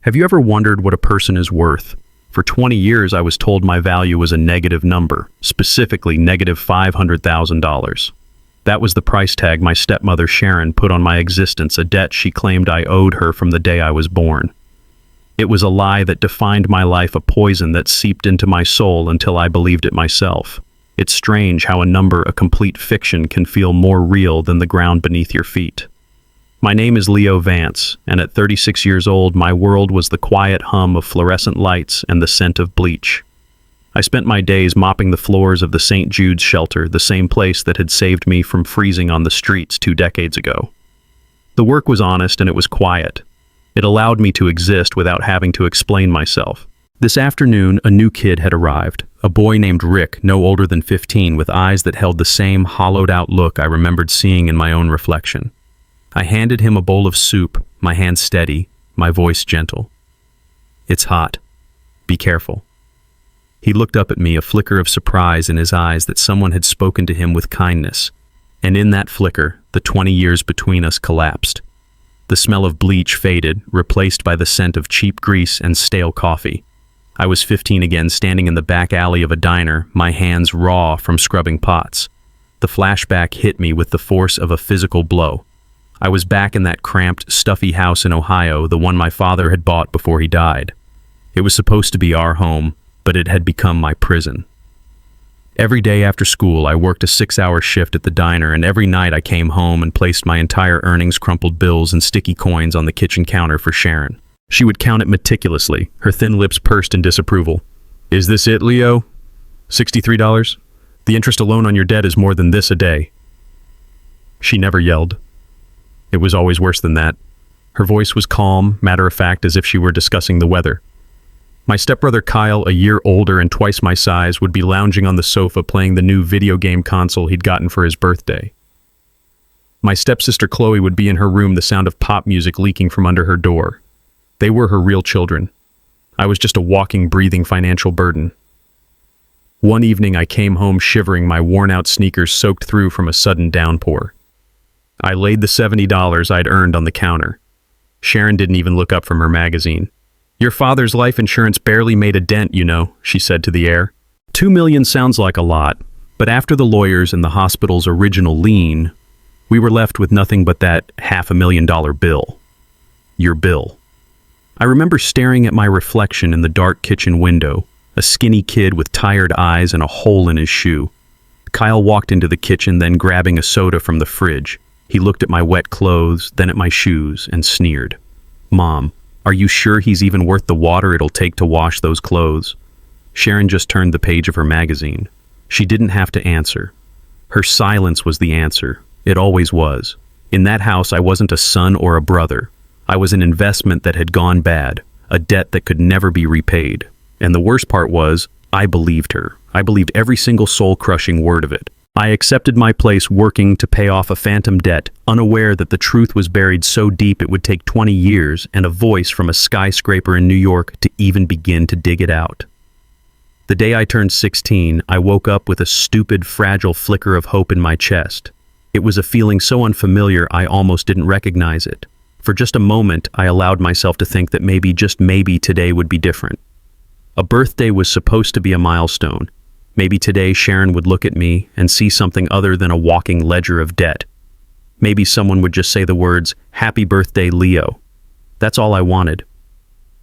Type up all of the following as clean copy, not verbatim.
Have you ever wondered what a person is worth? For 20 years, I was told my value was a negative number, specifically negative $500,000. That was the price tag my stepmother Sharon put on my existence, a debt she claimed I owed her from the day I was born. It was a lie that defined my life, a poison that seeped into my soul until I believed it myself. It's strange how a number, a complete fiction, can feel more real than the ground beneath your feet. My name is Leo Vance, and at 36 years old, my world was the quiet hum of fluorescent lights and the scent of bleach. I spent my days mopping the floors of the St. Jude's shelter, the same place that had saved me from freezing on the streets 2 decades ago. The work was honest and it was quiet. It allowed me to exist without having to explain myself. This afternoon, a new kid had arrived, a boy named Rick, no older than 15, with eyes that held the same hollowed-out look I remembered seeing in my own reflection. I handed him a bowl of soup, my hand steady, my voice gentle. "It's hot. Be careful." He looked up at me, a flicker of surprise in his eyes that someone had spoken to him with kindness. And in that flicker, the 20 years between us collapsed. The smell of bleach faded, replaced by the scent of cheap grease and stale coffee. I was 15 again, standing in the back alley of a diner, my hands raw from scrubbing pots. The flashback hit me with the force of a physical blow. I was back in that cramped, stuffy house in Ohio, the one my father had bought before he died. It was supposed to be our home, but it had become my prison. Every day after school, I worked a 6-hour shift at the diner, and every night I came home and placed my entire earnings, crumpled bills, and sticky coins on the kitchen counter for Sharon. She would count it meticulously, her thin lips pursed in disapproval. "Is this it, Leo? $63? The interest alone on your debt is more than this a day." She never yelled. It was always worse than that. Her voice was calm, matter-of-fact, as if she were discussing the weather. My stepbrother Kyle, a year older and twice my size, would be lounging on the sofa playing the new video game console he'd gotten for his birthday. My stepsister Chloe would be in her room, the sound of pop music leaking from under her door. They were her real children. I was just a walking, breathing financial burden. One evening I came home shivering, my worn-out sneakers soaked through from a sudden downpour. I laid the $70 I'd earned on the counter. Sharon didn't even look up from her magazine. "Your father's life insurance barely made a dent, you know," she said to the air. $2 million sounds like a lot, but after the lawyers and the hospital's original lien, we were left with nothing but that $500,000 bill. Your bill. I remember staring at my reflection in the dark kitchen window, a skinny kid with tired eyes and a hole in his shoe. Kyle walked into the kitchen, then grabbing a soda from the fridge. He looked at my wet clothes, then at my shoes, and sneered. "Mom, are you sure he's even worth the water it'll take to wash those clothes?" Sharon just turned the page of her magazine. She didn't have to answer. Her silence was the answer. It always was. In that house, I wasn't a son or a brother. I was an investment that had gone bad, a debt that could never be repaid. And the worst part was, I believed her. I believed every single soul-crushing word of it. I accepted my place working to pay off a phantom debt, unaware that the truth was buried so deep it would take 20 years and a voice from a skyscraper in New York to even begin to dig it out. The day I turned 16, I woke up with a stupid, fragile flicker of hope in my chest. It was a feeling so unfamiliar I almost didn't recognize it. For just a moment, I allowed myself to think that maybe, just maybe, today would be different. A birthday was supposed to be a milestone. Maybe today Sharon would look at me and see something other than a walking ledger of debt. Maybe someone would just say the words, "Happy birthday, Leo." That's all I wanted.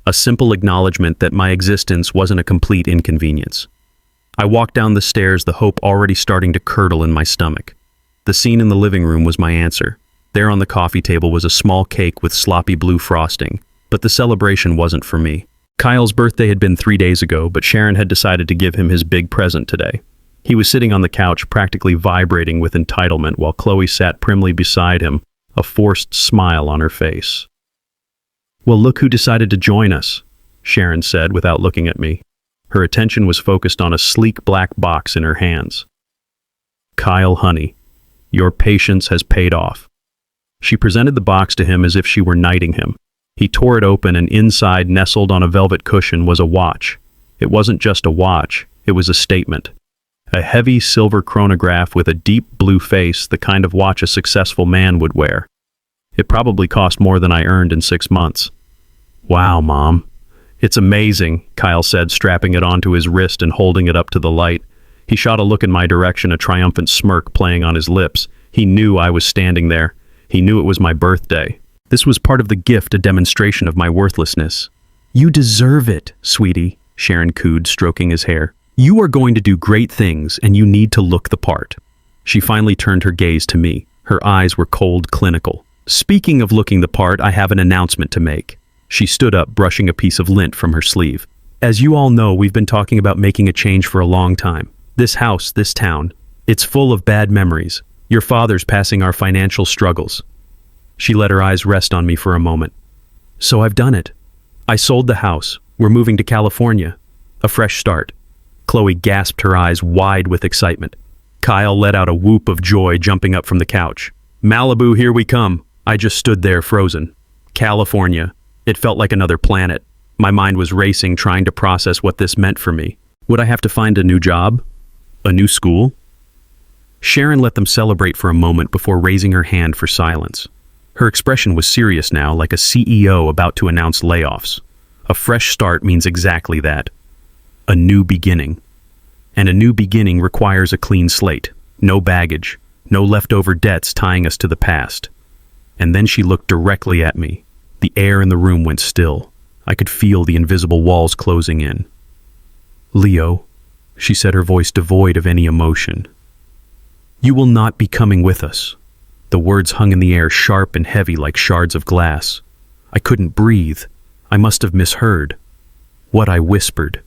A simple acknowledgement that my existence wasn't a complete inconvenience. I walked down the stairs, the hope already starting to curdle in my stomach. The scene in the living room was my answer. There on the coffee table was a small cake with sloppy blue frosting, but the celebration wasn't for me. Kyle's birthday had been 3 days ago, but Sharon had decided to give him his big present today. He was sitting on the couch, practically vibrating with entitlement, while Chloe sat primly beside him, a forced smile on her face. "Well, look who decided to join us," Sharon said without looking at me. Her attention was focused on a sleek black box in her hands. "Kyle, honey, your patience has paid off." She presented the box to him as if she were knighting him. He tore it open, and inside, nestled on a velvet cushion, was a watch. It wasn't just a watch, it was a statement. A heavy silver chronograph with a deep blue face, the kind of watch a successful man would wear. It probably cost more than I earned in 6 months. Wow, Mom. It's amazing, Kyle said, strapping it onto his wrist and holding it up to the light. He shot a look in my direction, a triumphant smirk playing on his lips. He knew I was standing there. He knew it was my birthday. This was part of the gift, a demonstration of my worthlessness. You deserve it, sweetie, Sharon cooed, stroking his hair. You are going to do great things, and you need to look the part. She finally turned her gaze to me. Her eyes were cold, clinical. Speaking of looking the part, I have an announcement to make. She stood up, brushing a piece of lint from her sleeve. As you all know, we've been talking about making a change for a long time. This house, this town, it's full of bad memories. Your father's passing our financial struggles. She let her eyes rest on me for a moment. So I've done it. I sold the house. We're moving to California. A fresh start. Chloe gasped, her eyes wide with excitement. Kyle let out a whoop of joy, jumping up from the couch. Malibu, here we come. I just stood there frozen. California. It felt like another planet. My mind was racing, trying to process what this meant for me. Would I have to find a new job? A new school? Sharon let them celebrate for a moment before raising her hand for silence. Her expression was serious now, like a CEO about to announce layoffs. A fresh start means exactly that. A new beginning. And a new beginning requires a clean slate. No baggage. No leftover debts tying us to the past. And then she looked directly at me. The air in the room went still. I could feel the invisible walls closing in. Leo, she said, her voice devoid of any emotion. You will not be coming with us. The words hung in the air, sharp and heavy like shards of glass. I couldn't breathe. I must have misheard. What I whispered.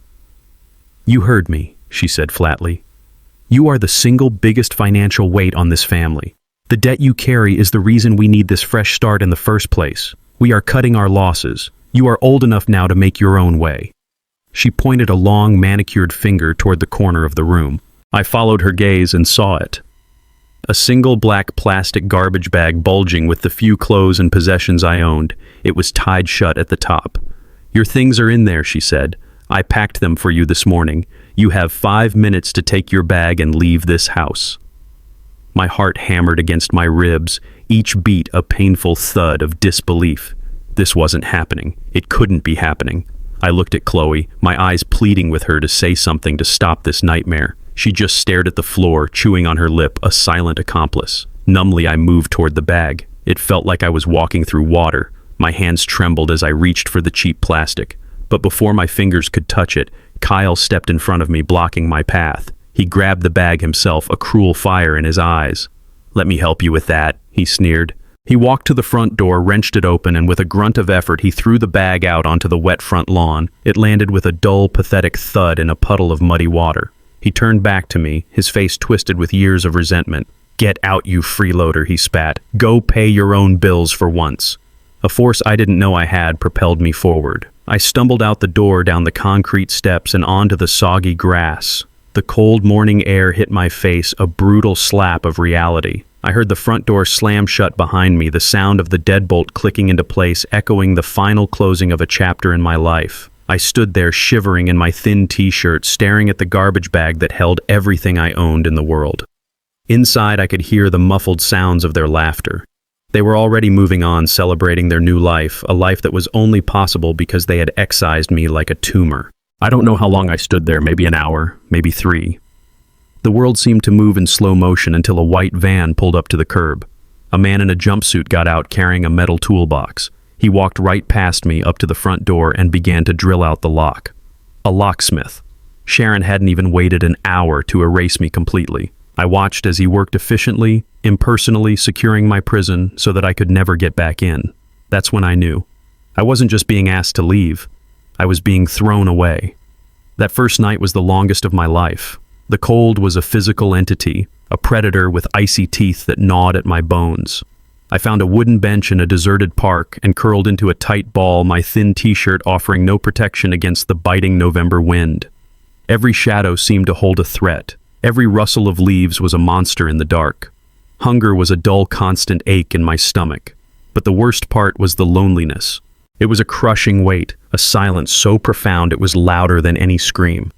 You heard me, she said flatly. You are the single biggest financial weight on this family. The debt you carry is the reason we need this fresh start in the first place. We are cutting our losses. You are old enough now to make your own way. She pointed a long, manicured finger toward the corner of the room. I followed her gaze and saw it. A single black plastic garbage bag bulging with the few clothes and possessions I owned. It was tied shut at the top. Your things are in there, she said. I packed them for you this morning. You have 5 minutes to take your bag and leave this house. My heart hammered against my ribs, each beat a painful thud of disbelief. This wasn't happening. It couldn't be happening. I looked at Chloe, my eyes pleading with her to say something to stop this nightmare. She just stared at the floor, chewing on her lip, a silent accomplice. Numbly, I moved toward the bag. It felt like I was walking through water. My hands trembled as I reached for the cheap plastic. But before my fingers could touch it, Kyle stepped in front of me, blocking my path. He grabbed the bag himself, a cruel fire in his eyes. Let me help you with that, he sneered. He walked to the front door, wrenched it open, and with a grunt of effort, he threw the bag out onto the wet front lawn. It landed with a dull, pathetic thud in a puddle of muddy water. He turned back to me, his face twisted with years of resentment. Get out, you freeloader, he spat. Go pay your own bills for once. A force I didn't know I had propelled me forward. I stumbled out the door, down the concrete steps, and onto the soggy grass. The cold morning air hit my face, a brutal slap of reality. I heard the front door slam shut behind me, the sound of the deadbolt clicking into place, echoing the final closing of a chapter in my life. I stood there shivering in my thin t-shirt, staring at the garbage bag that held everything I owned in the world. Inside, I could hear the muffled sounds of their laughter. They were already moving on, celebrating their new life, a life that was only possible because they had excised me like a tumor. I don't know how long I stood there, maybe an hour, maybe 3. The world seemed to move in slow motion until a white van pulled up to the curb. A man in a jumpsuit got out carrying a metal toolbox. He walked right past me up to the front door and began to drill out the lock. A locksmith. Sharon hadn't even waited an hour to erase me completely. I watched as he worked efficiently, impersonally securing my prison so that I could never get back in. That's when I knew. I wasn't just being asked to leave. I was being thrown away. That first night was the longest of my life. The cold was a physical entity, a predator with icy teeth that gnawed at my bones. I found a wooden bench in a deserted park and curled into a tight ball, my thin t-shirt offering no protection against the biting November wind. Every shadow seemed to hold a threat. Every rustle of leaves was a monster in the dark. Hunger was a dull, constant ache in my stomach. But the worst part was the loneliness. It was a crushing weight, a silence so profound it was louder than any scream.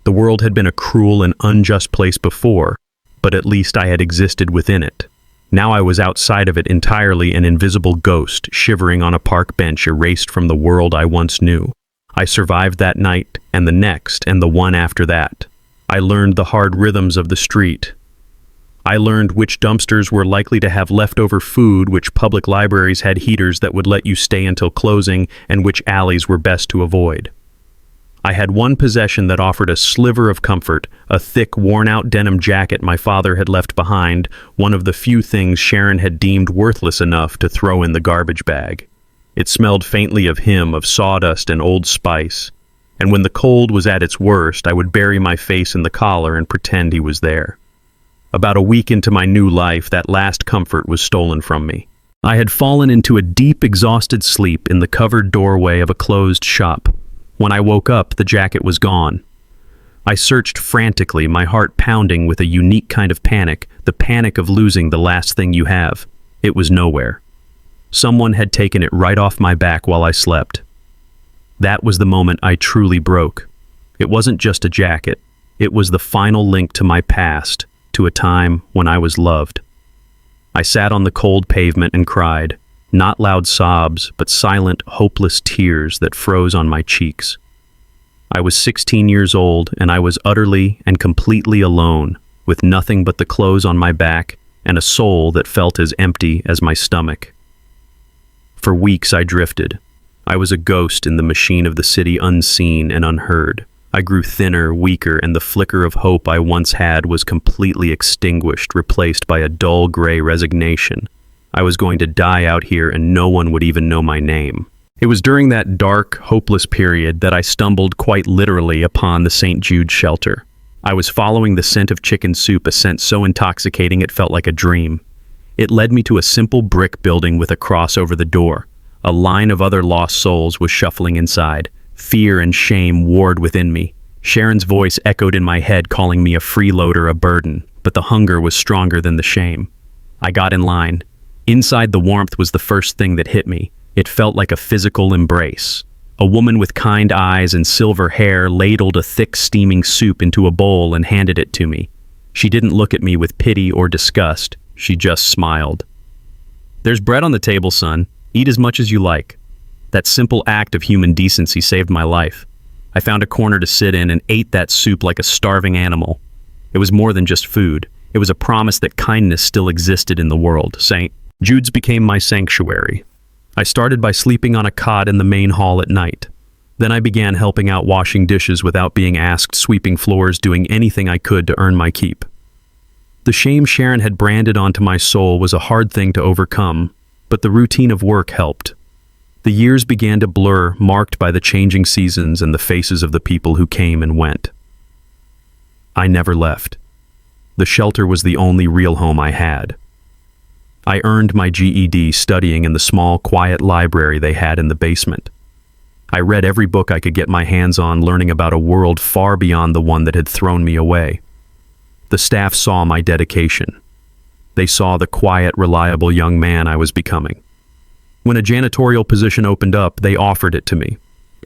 The world had been a cruel and unjust place before, but at least I had existed within it. Now I was outside of it entirely, an invisible ghost, shivering on a park bench, erased from the world I once knew. I survived that night, and the next, and the one after that. I learned the hard rhythms of the street. I learned which dumpsters were likely to have leftover food, which public libraries had heaters that would let you stay until closing, and which alleys were best to avoid. I had one possession that offered a sliver of comfort, a thick, worn-out denim jacket my father had left behind, one of the few things Sharon had deemed worthless enough to throw in the garbage bag. It smelled faintly of him, of sawdust and Old Spice, and when the cold was at its worst, I would bury my face in the collar and pretend he was there. About a week into my new life, that last comfort was stolen from me. I had fallen into a deep, exhausted sleep in the covered doorway of a closed shop. When I woke up, the jacket was gone. I searched frantically, my heart pounding with a unique kind of panic, the panic of losing the last thing you have. It was nowhere. Someone had taken it right off my back while I slept. That was the moment I truly broke. It wasn't just a jacket. It was the final link to my past, to a time when I was loved. I sat on the cold pavement and cried. Not loud sobs, but silent, hopeless tears that froze on my cheeks. I was 16 years old, and I was utterly and completely alone, with nothing but the clothes on my back and a soul that felt as empty as my stomach. For weeks I drifted. I was a ghost in the machine of the city, unseen and unheard. I grew thinner, weaker, and the flicker of hope I once had was completely extinguished, replaced by a dull gray resignation. I was going to die out here, and no one would even know my name. It was during that dark, hopeless period that I stumbled quite literally upon the St. Jude shelter. I was following the scent of chicken soup, a scent so intoxicating it felt like a dream. It led me to a simple brick building with a cross over the door. A line of other lost souls was shuffling inside. Fear and shame warred within me. Sharon's voice echoed in my head, calling me a freeloader, a burden, but the hunger was stronger than the shame. I got in line. Inside, the warmth was the first thing that hit me. It felt like a physical embrace. A woman with kind eyes and silver hair ladled a thick, steaming soup into a bowl and handed it to me. She didn't look at me with pity or disgust. She just smiled. "There's bread on the table, son. Eat as much as you like." That simple act of human decency saved my life. I found a corner to sit in and ate that soup like a starving animal. It was more than just food. It was a promise that kindness still existed in the world. St. Jude's became my sanctuary. I started by sleeping on a cot in the main hall at night. Then I began helping out, washing dishes without being asked, sweeping floors, doing anything I could to earn my keep. The shame Sharon had branded onto my soul was a hard thing to overcome, but the routine of work helped. The years began to blur, marked by the changing seasons and the faces of the people who came and went. I never left. The shelter was the only real home I had. I earned my GED studying in the small, quiet library they had in the basement. I read every book I could get my hands on, learning about a world far beyond the one that had thrown me away. The staff saw my dedication. They saw the quiet, reliable young man I was becoming. When a janitorial position opened up, they offered it to me.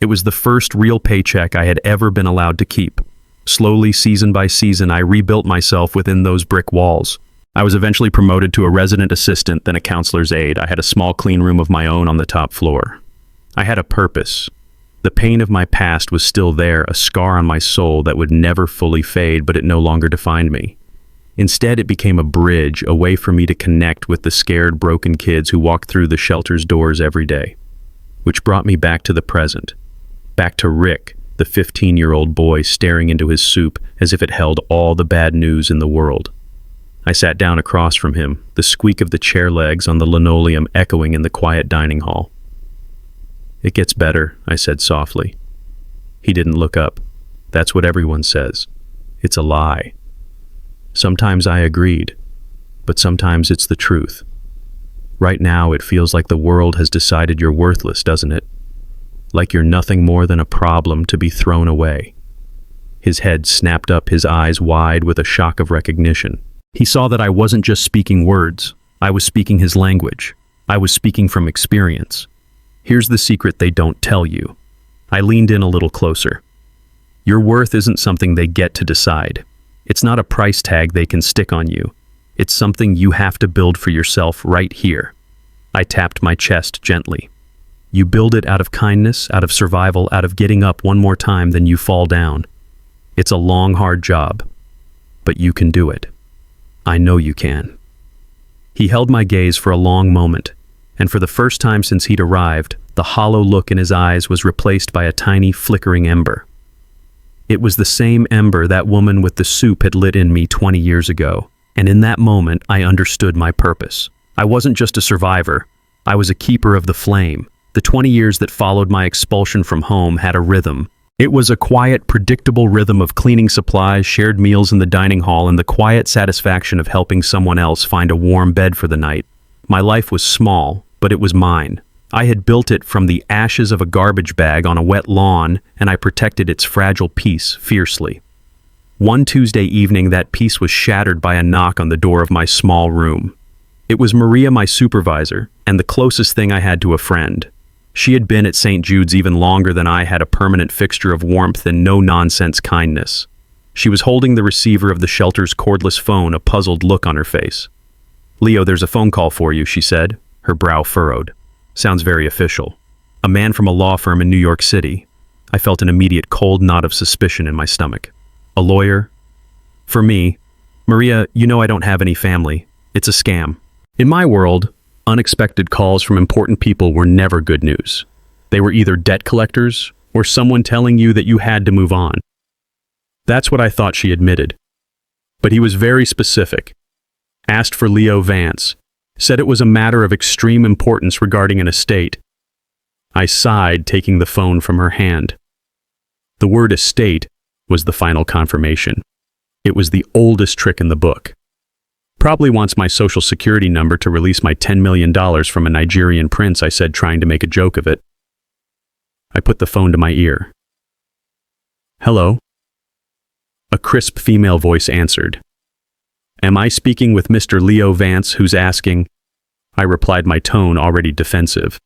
It was the first real paycheck I had ever been allowed to keep. Slowly, season by season, I rebuilt myself within those brick walls. I was eventually promoted to a resident assistant, then a counselor's aide. I had a small clean room of my own on the top floor. I had a purpose. The pain of my past was still there, a scar on my soul that would never fully fade, but it no longer defined me. Instead, it became a bridge, a way for me to connect with the scared, broken kids who walked through the shelter's doors every day. Which brought me back to the present. Back to Rick, the 15-year-old boy staring into his soup as if it held all the bad news in the world. I sat down across from him, the squeak of the chair legs on the linoleum echoing in the quiet dining hall. "It gets better," I said softly. He didn't look up. That's what everyone says. It's a lie. Sometimes I agreed, but sometimes it's the truth. Right now it feels like the world has decided you're worthless, doesn't it? Like you're nothing more than a problem to be thrown away. His head snapped up, his eyes wide with a shock of recognition. He saw that I wasn't just speaking words. I was speaking his language. I was speaking from experience. Here's the secret they don't tell you. I leaned in a little closer. Your worth isn't something they get to decide. It's not a price tag they can stick on you. It's something you have to build for yourself right here." I tapped my chest gently. "You build it out of kindness, out of survival, out of getting up one more time than you fall down. It's a long, hard job, but you can do it. I know you can." He held my gaze for a long moment, and for the first time since he'd arrived, the hollow look in his eyes was replaced by a tiny, flickering ember. It was the same ember that woman with the soup had lit in me 20 years ago, and in that moment I understood my purpose. I wasn't just a survivor, I was a keeper of the flame. The 20 years that followed my expulsion from home had a rhythm. It was a quiet, predictable rhythm of cleaning supplies, shared meals in the dining hall, and the quiet satisfaction of helping someone else find a warm bed for the night. My life was small, but it was mine. I had built it from the ashes of a garbage bag on a wet lawn, and I protected its fragile peace fiercely. One Tuesday evening, that peace was shattered by a knock on the door of my small room. It was Maria, my supervisor, and the closest thing I had to a friend. She had been at St. Jude's even longer than I had, a permanent fixture of warmth and no-nonsense kindness. She was holding the receiver of the shelter's cordless phone, a puzzled look on her face. "Leo, there's a phone call for you," she said, her brow furrowed. "Sounds very official. A man from a law firm in New York City." I felt an immediate cold knot of suspicion in my stomach. "A lawyer?" "For me. Maria, you know I don't have any family. It's a scam." In my world, unexpected calls from important people were never good news. They were either debt collectors or someone telling you that you had to move on. That's what I thought she admitted. But he was very specific. Asked for Leo Vance. Said it was a matter of extreme importance regarding an estate. I sighed, taking the phone from her hand. The word estate was the final confirmation. It was the oldest trick in the book. "Probably wants my social security number to release my $10 million from a Nigerian prince," I said, trying to make a joke of it. I put the phone to my ear. "Hello?" A crisp female voice answered. "Am I speaking with Mr. Leo Vance, who's asking?" I replied, my tone already defensive.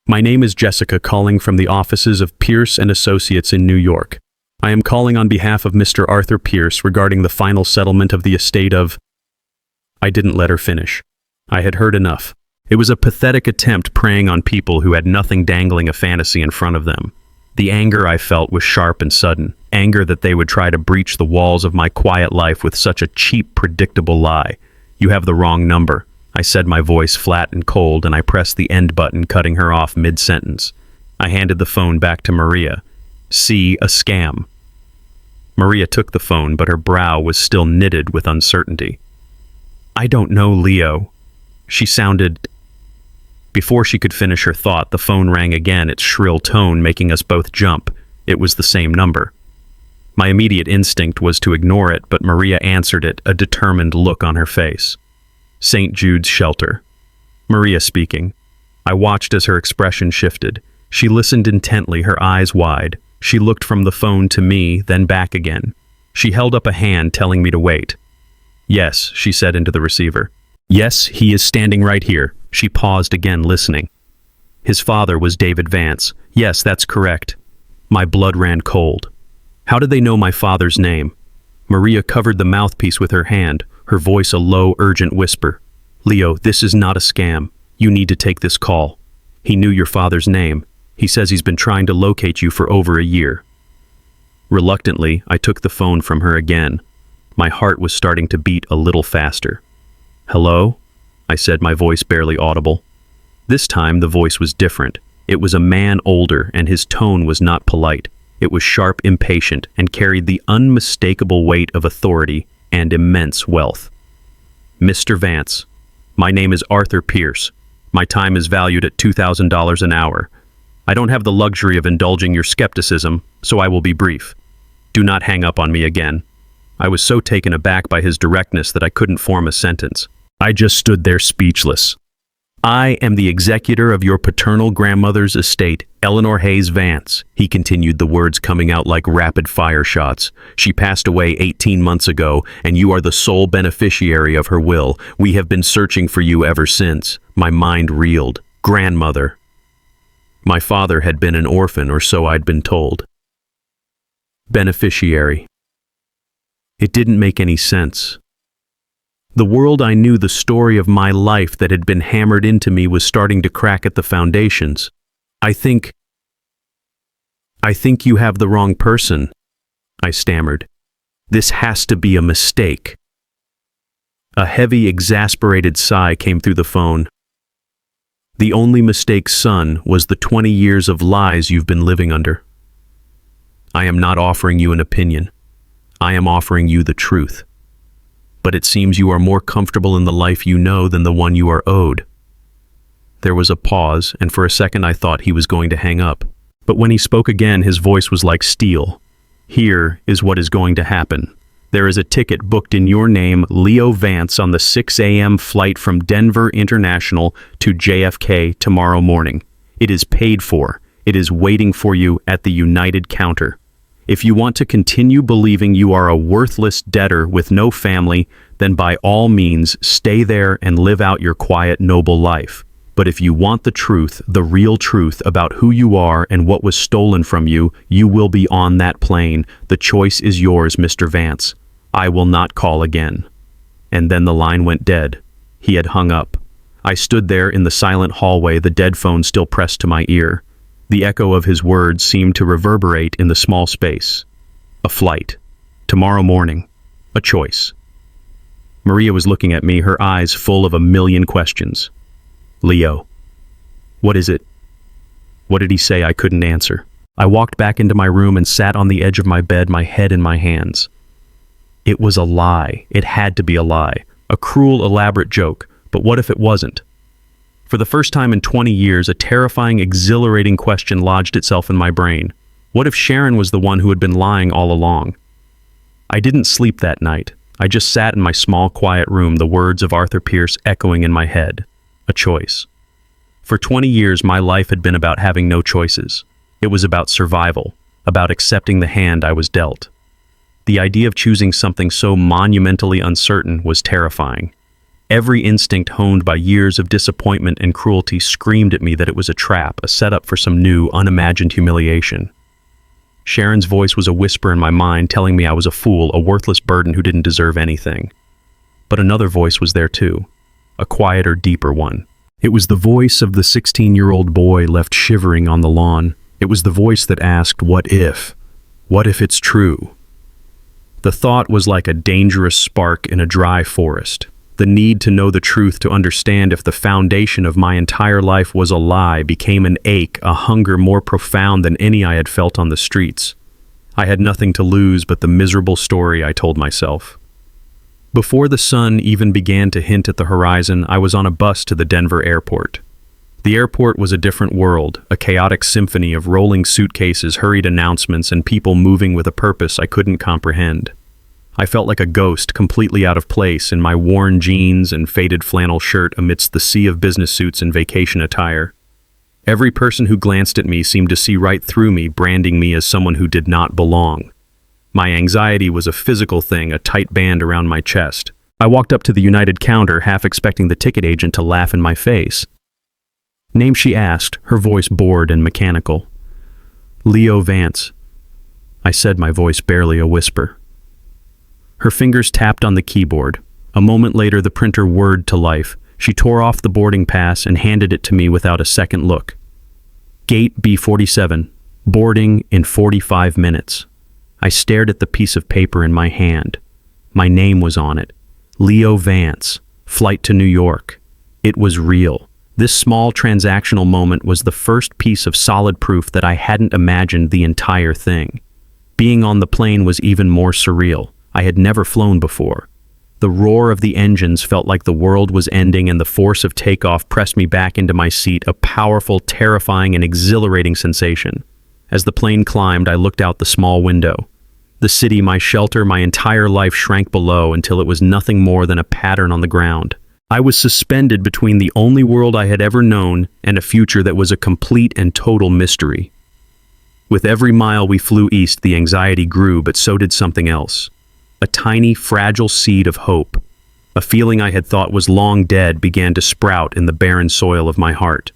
"My name is Jessica, calling from the offices of Pierce and Associates in New York. I am calling on behalf of Mr. Arthur Pierce regarding the final settlement of the estate of—" I didn't let her finish. I had heard enough. It was a pathetic attempt preying on people who had nothing, dangling a fantasy in front of them. The anger I felt was sharp and sudden, anger that they would try to breach the walls of my quiet life with such a cheap, predictable lie. "You have the wrong number," I said, my voice flat and cold, and I pressed the end button, cutting her off mid-sentence. I handed the phone back to Maria. "See, a scam." Maria took the phone, but her brow was still knitted with uncertainty. "I don't know, Leo." She sounded... Before she could finish her thought, the phone rang again, its shrill tone making us both jump. It was the same number. My immediate instinct was to ignore it, but Maria answered it, a determined look on her face. "St. Jude's shelter." Maria speaking. I watched as her expression shifted. She listened intently, her eyes wide. She looked from the phone to me, then back again. She held up a hand, telling me to wait. "Yes," she said into the receiver. "Yes, he is standing right here." She paused again, listening. "His father was David Vance. Yes, that's correct." My blood ran cold. How did they know my father's name? Maria covered the mouthpiece with her hand, her voice a low, urgent whisper. "Leo, this is not a scam. You need to take this call. He knew your father's name. He says he's been trying to locate you for over a year." Reluctantly, I took the phone from her again. My heart was starting to beat a little faster. "Hello?" I said, my voice barely audible. This time the voice was different. It was a man older, and his tone was not polite. It was sharp, impatient, and carried the unmistakable weight of authority and immense wealth. "Mr. Vance, my name is Arthur Pierce. My time is valued at $2,000 an hour. I don't have the luxury of indulging your skepticism, so I will be brief. Do not hang up on me again." I was so taken aback by his directness that I couldn't form a sentence. I just stood there speechless. "I am the executor of your paternal grandmother's estate, Eleanor Hayes Vance," he continued, the words coming out like rapid-fire shots. "She passed away 18 months ago, and you are the sole beneficiary of her will. We have been searching for you ever since." My mind reeled. Grandmother. My father had been an orphan, or so I'd been told. Beneficiary. It didn't make any sense. The world I knew, the story of my life that had been hammered into me, was starting to crack at the foundations. I think you have the wrong person," I stammered. "This has to be a mistake." A heavy, exasperated sigh came through the phone. "The only mistake, son, was the 20 years of lies you've been living under. I am not offering you an opinion. I am offering you the truth. But it seems you are more comfortable in the life you know than the one you are owed." There was a pause, and for a second I thought he was going to hang up. But when he spoke again, his voice was like steel. "Here is what is going to happen. There is a ticket booked in your name, Leo Vance, on the 6 a.m. flight from Denver International to JFK tomorrow morning. It is paid for. It is waiting for you at the United counter. If you want to continue believing you are a worthless debtor with no family, then by all means stay there and live out your quiet, noble life. But if you want the truth, the real truth about who you are and what was stolen from you, you will be on that plane. The choice is yours, Mr. Vance. I will not call again." And then the line went dead. He had hung up. I stood there in the silent hallway, the dead phone still pressed to my ear. The echo of his words seemed to reverberate in the small space. A flight. Tomorrow morning. A choice. Maria was looking at me, her eyes full of a million questions. "Leo, what is it? What did he say?" I couldn't answer. I walked back into my room and sat on the edge of my bed, my head in my hands. It was a lie. It had to be a lie. A cruel, elaborate joke. But what if it wasn't? For the first time in 20 years, a terrifying, exhilarating question lodged itself in my brain. What if Sharon was the one who had been lying all along? I didn't sleep that night. I just sat in my small, quiet room, the words of Arthur Pierce echoing in my head. A choice. For 20 years, my life had been about having no choices. It was about survival, about accepting the hand I was dealt. The idea of choosing something so monumentally uncertain was terrifying. Every instinct honed by years of disappointment and cruelty screamed at me that it was a trap, a setup for some new, unimagined humiliation. Sharon's voice was a whisper in my mind telling me I was a fool, a worthless burden who didn't deserve anything. But another voice was there too, a quieter, deeper one. It was the voice of the 16-year-old boy left shivering on the lawn. It was the voice that asked, "What if? What if it's true?" The thought was like a dangerous spark in a dry forest. The need to know the truth, to understand if the foundation of my entire life was a lie, became an ache, a hunger more profound than any I had felt on the streets. I had nothing to lose but the miserable story I told myself. Before the sun even began to hint at the horizon, I was on a bus to the Denver airport. The airport was a different world, a chaotic symphony of rolling suitcases, hurried announcements, and people moving with a purpose I couldn't comprehend. I felt like a ghost, completely out of place in my worn jeans and faded flannel shirt amidst the sea of business suits and vacation attire. Every person who glanced at me seemed to see right through me, branding me as someone who did not belong. My anxiety was a physical thing, a tight band around my chest. I walked up to the United counter, half expecting the ticket agent to laugh in my face. "Name?" she asked, her voice bored and mechanical. "Leo Vance," I said, my voice barely a whisper. Her fingers tapped on the keyboard. A moment later, the printer whirred to life. She tore off the boarding pass and handed it to me without a second look. "Gate B47, boarding in 45 minutes. I stared at the piece of paper in my hand. My name was on it. Leo Vance, flight to New York. It was real. This small transactional moment was the first piece of solid proof that I hadn't imagined the entire thing. Being on the plane was even more surreal. I had never flown before. The roar of the engines felt like the world was ending, and the force of takeoff pressed me back into my seat, a powerful, terrifying, and exhilarating sensation. As the plane climbed, I looked out the small window. The city, my shelter, my entire life shrank below until it was nothing more than a pattern on the ground. I was suspended between the only world I had ever known and a future that was a complete and total mystery. With every mile we flew east, the anxiety grew, but so did something else. A tiny, fragile seed of hope. A feeling I had thought was long dead began to sprout in the barren soil of my heart.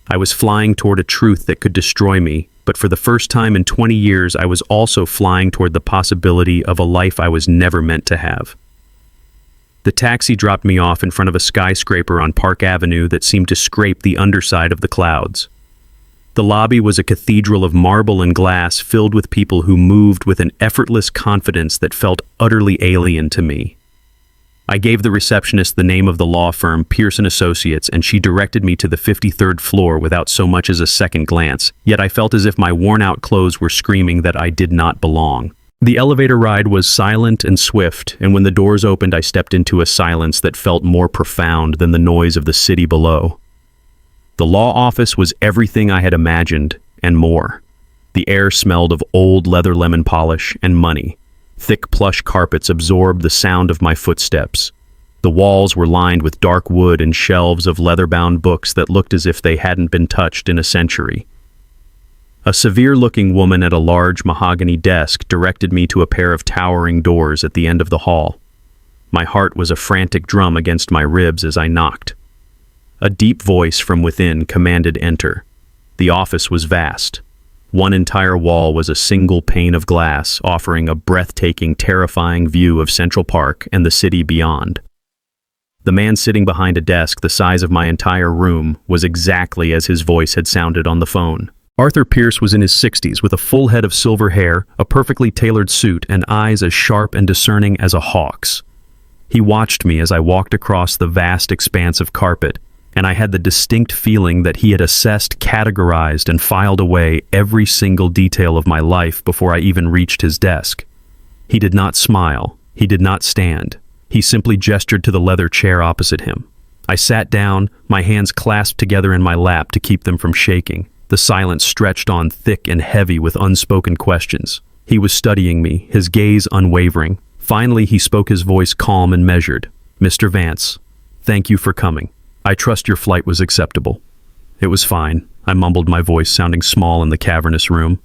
I was flying toward a truth that could destroy me, but for the first time in 20 years, I was also flying toward the possibility of a life I was never meant to have. The taxi dropped me off in front of a skyscraper on Park Avenue that seemed to scrape the underside of the clouds. The lobby was a cathedral of marble and glass filled with people who moved with an effortless confidence that felt utterly alien to me. I gave the receptionist the name of the law firm, Pearson Associates, and she directed me to the 53rd floor without so much as a second glance, yet I felt as if my worn-out clothes were screaming that I did not belong. The elevator ride was silent and swift, and when the doors opened I stepped into a silence that felt more profound than the noise of the city below. The law office was everything I had imagined, and more. The air smelled of old leather lemon polish and money. Thick plush carpets absorbed the sound of my footsteps. The walls were lined with dark wood and shelves of leather-bound books that looked as if they hadn't been touched in a century. A severe-looking woman at a large mahogany desk directed me to a pair of towering doors at the end of the hall. My heart was a frantic drum against my ribs as I knocked. A deep voice from within commanded enter. The office was vast. One entire wall was a single pane of glass, offering a breathtaking, terrifying view of Central Park and the city beyond. The man sitting behind a desk the size of my entire room was exactly as his voice had sounded on the phone. Arthur Pierce was in his 60s with a full head of silver hair, a perfectly tailored suit, and eyes as sharp and discerning as a hawk's. He watched me as I walked across the vast expanse of carpet, and I had the distinct feeling that he had assessed, categorized, and filed away every single detail of my life before I even reached his desk. He did not smile. He did not stand. He simply gestured to the leather chair opposite him. I sat down, my hands clasped together in my lap to keep them from shaking. The silence stretched on thick and heavy with unspoken questions. He was studying me, his gaze unwavering. Finally, he spoke, his voice calm and measured. "Mr. Vance, thank you for coming. I trust your flight was acceptable." "It was fine," I mumbled, my voice sounding small in the cavernous room.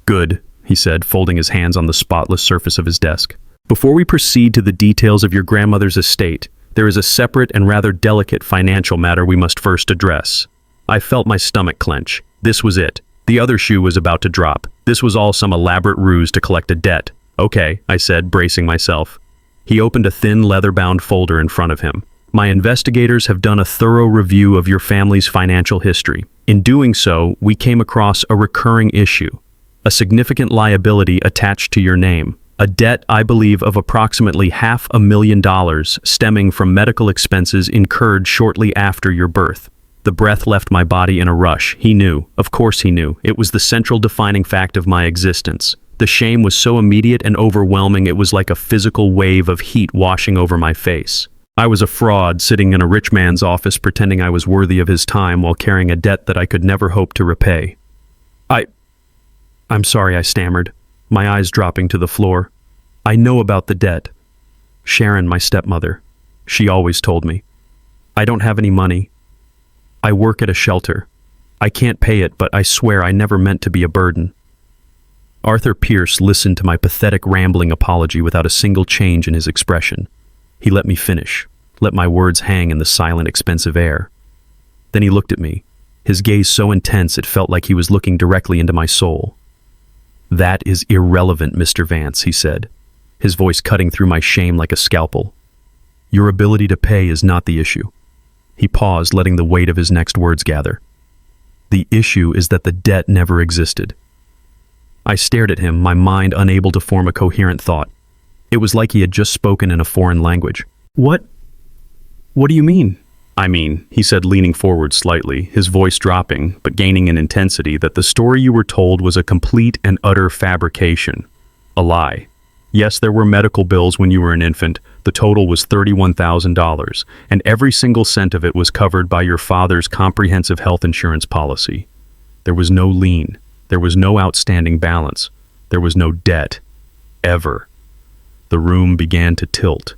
"Good," he said, folding his hands on the spotless surface of his desk. "Before we proceed to the details of your grandmother's estate, there is a separate and rather delicate financial matter we must first address." I felt my stomach clench. This was it. The other shoe was about to drop. This was all some elaborate ruse to collect a debt. "Okay," I said, bracing myself. He opened a thin leather-bound folder in front of him. "My investigators have done a thorough review of your family's financial history. In doing so, we came across a recurring issue, a significant liability attached to your name, a debt, I believe, of approximately $500,000 stemming from medical expenses incurred shortly after your birth." The breath left my body in a rush. He knew. Of course he knew. It was the central defining fact of my existence. The shame was so immediate and overwhelming it was like a physical wave of heat washing over my face. I was a fraud, sitting in a rich man's office pretending I was worthy of his time while carrying a debt that I could never hope to repay. I'm sorry," I stammered, my eyes dropping to the floor. "I know about the debt. Sharon, my stepmother. She always told me. I don't have any money. I work at a shelter. I can't pay it, but I swear I never meant to be a burden." Arthur Pierce listened to my pathetic rambling apology without a single change in his expression. He let me finish, let my words hang in the silent, expensive air. Then he looked at me, his gaze so intense it felt like he was looking directly into my soul. "That is irrelevant, Mr. Vance," he said, his voice cutting through my shame like a scalpel. "Your ability to pay is not the issue." He paused, letting the weight of his next words gather. "The issue is that the debt never existed." I stared at him, my mind unable to form a coherent thought. It was like he had just spoken in a foreign language. What do you mean?" "I mean," he said, leaning forward slightly, his voice dropping, but gaining in intensity, "that the story you were told was a complete and utter fabrication. A lie. Yes, there were medical bills when you were an infant. The total was $31,000, and every single cent of it was covered by your father's comprehensive health insurance policy. There was no lien. There was no outstanding balance. There was no debt. Ever." The room began to tilt.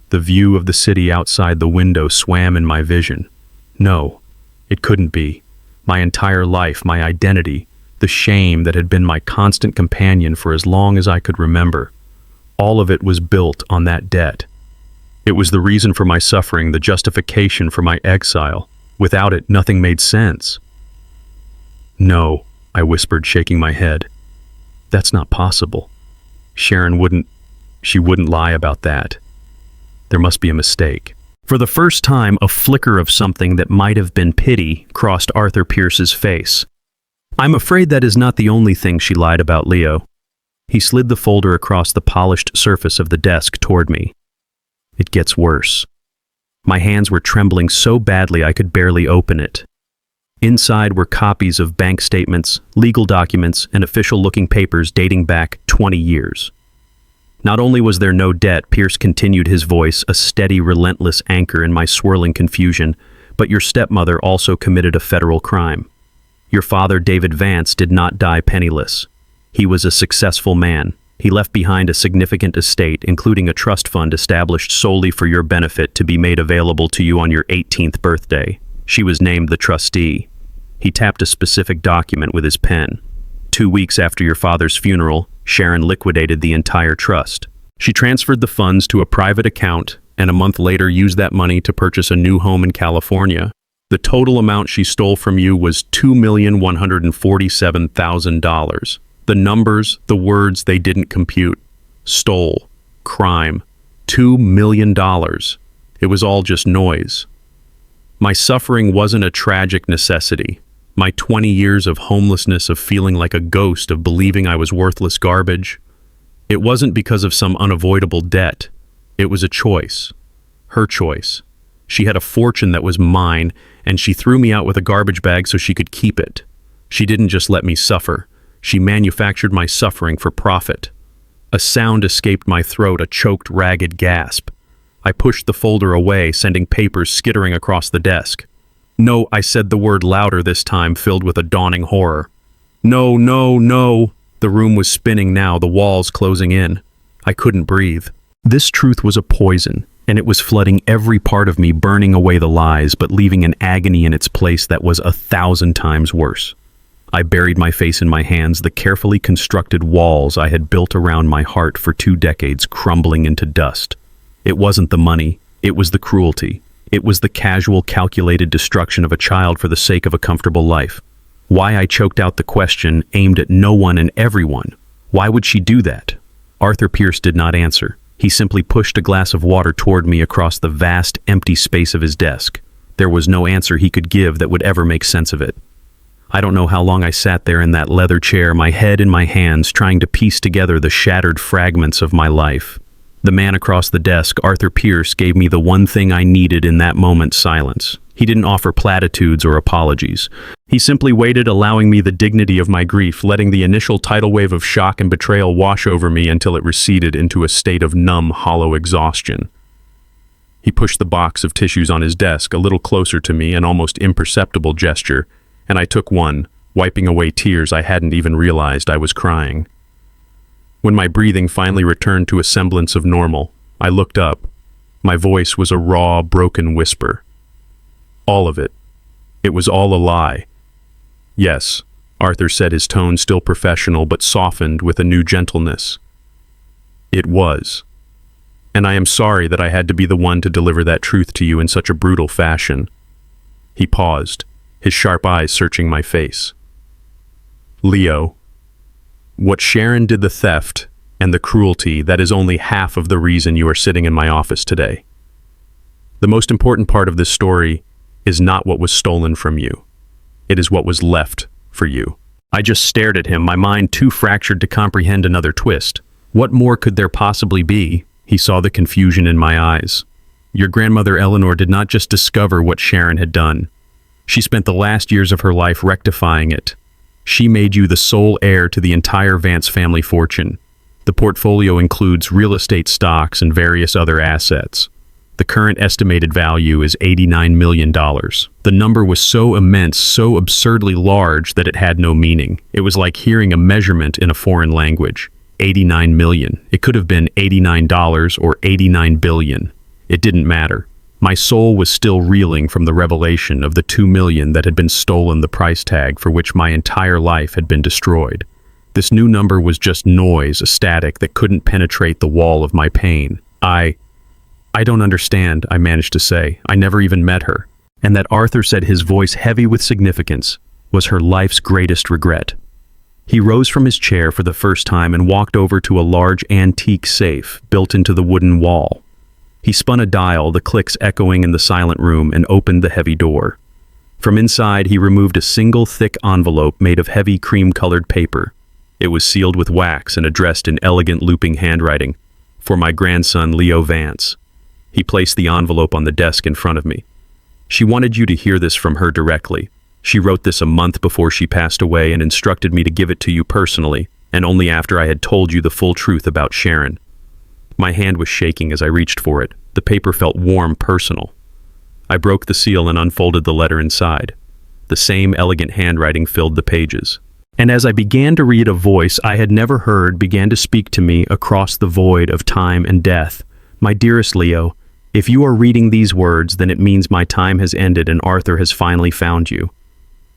The view of the city outside the window swam in my vision. No, it couldn't be. My entire life, my identity, the shame that had been my constant companion for as long as I could remember, all of it was built on that debt. It was the reason for my suffering, the justification for my exile. Without it, nothing made sense. "No," I whispered, shaking my head. "That's not possible. Sharon wouldn't lie about that." There must be a mistake. For the first time, a flicker of something that might have been pity crossed Arthur Pierce's face. I'm afraid that is not the only thing she lied about, Leo. He slid the folder across the polished surface of the desk toward me. It gets worse. My hands were trembling so badly I could barely open it. Inside were copies of bank statements, legal documents, and official-looking papers dating back 20 years. Not only was there no debt, Pierce continued, his voice a steady, relentless anchor in my swirling confusion, but your stepmother also committed a federal crime. Your father, David Vance, did not die penniless. He was a successful man. He left behind a significant estate, including a trust fund established solely for your benefit to be made available to you on your 18th birthday. She was named the trustee. He tapped a specific document with his pen. 2 weeks after your father's funeral, Sharon liquidated the entire trust. She transferred the funds to a private account and a month later used that money to purchase a new home in California. The total amount she stole from you was $2,147,000. The numbers, the words, they didn't compute. Stole. Crime. $2 million. It was all just noise. My suffering wasn't a tragic necessity. My 20 years of homelessness, of feeling like a ghost, of believing I was worthless garbage. It wasn't because of some unavoidable debt. It was a choice. Her choice. She had a fortune that was mine, and she threw me out with a garbage bag so she could keep it. She didn't just let me suffer. She manufactured my suffering for profit. A sound escaped my throat, a choked, ragged gasp. I pushed the folder away, sending papers skittering across the desk. No, I said the word louder this time, filled with a dawning horror. No, no, no. The room was spinning now, the walls closing in. I couldn't breathe. This truth was a poison, and it was flooding every part of me, burning away the lies, but leaving an agony in its place that was 1,000 times worse. I buried my face in my hands, the carefully constructed walls I had built around my heart for 2 decades crumbling into dust. It wasn't the money, it was the cruelty. It was the casual, calculated destruction of a child for the sake of a comfortable life. Why I choked out the question aimed at no one and everyone. Why would she do that? Arthur Pierce did not answer. He simply pushed a glass of water toward me across the vast, empty space of his desk. There was no answer he could give that would ever make sense of it. I don't know how long I sat there in that leather chair, my head in my hands, trying to piece together the shattered fragments of my life. The man across the desk, Arthur Pierce, gave me the one thing I needed in that moment: silence. He didn't offer platitudes or apologies. He simply waited, allowing me the dignity of my grief, letting the initial tidal wave of shock and betrayal wash over me until it receded into a state of numb, hollow exhaustion. He pushed the box of tissues on his desk a little closer to me, an almost imperceptible gesture, and I took one, wiping away tears I hadn't even realized I was crying. When my breathing finally returned to a semblance of normal, I looked up. My voice was a raw, broken whisper. All of it. It was all a lie. Yes, Arthur said, his tone still professional but softened with a new gentleness. It was. And I am sorry that I had to be the one to deliver that truth to you in such a brutal fashion. He paused, his sharp eyes searching my face. Leo, what Sharon did, the theft and the cruelty, that is only half of the reason you are sitting in my office today. The most important part of this story is not what was stolen from you. It is what was left for you. I just stared at him, my mind too fractured to comprehend another twist. What more could there possibly be? He saw the confusion in my eyes. Your grandmother Eleanor did not just discover what Sharon had done. She spent the last years of her life rectifying it. She made you the sole heir to the entire Vance family fortune. The portfolio includes real estate, stocks, and various other assets. The current estimated value is $89 million. The number was so immense, so absurdly large that it had no meaning. It was like hearing a measurement in a foreign language. 89 million. It could have been $89 or 89 billion. It didn't matter. My soul was still reeling from the revelation of the 2 million that had been stolen, the price tag for which my entire life had been destroyed. This new number was just noise, a static that couldn't penetrate the wall of my pain. I don't understand, I managed to say. I never even met her. And that, Arthur said, his voice heavy with significance, was her life's greatest regret. He rose from his chair for the first time and walked over to a large antique safe built into the wooden wall. He spun a dial, the clicks echoing in the silent room, and opened the heavy door. From inside, he removed a single thick envelope made of heavy cream-colored paper. It was sealed with wax and addressed in elegant looping handwriting, "For my grandson, Leo Vance." He placed the envelope on the desk in front of me. "She wanted you to hear this from her directly. She wrote this a month before she passed away and instructed me to give it to you personally, and only after I had told you the full truth about Sharon." My hand was shaking as I reached for it. The paper felt warm, personal. I broke the seal and unfolded the letter inside. The same elegant handwriting filled the pages. And as I began to read, a voice I had never heard began to speak to me across the void of time and death. "My dearest Leo, if you are reading these words, then it means my time has ended and Arthur has finally found you.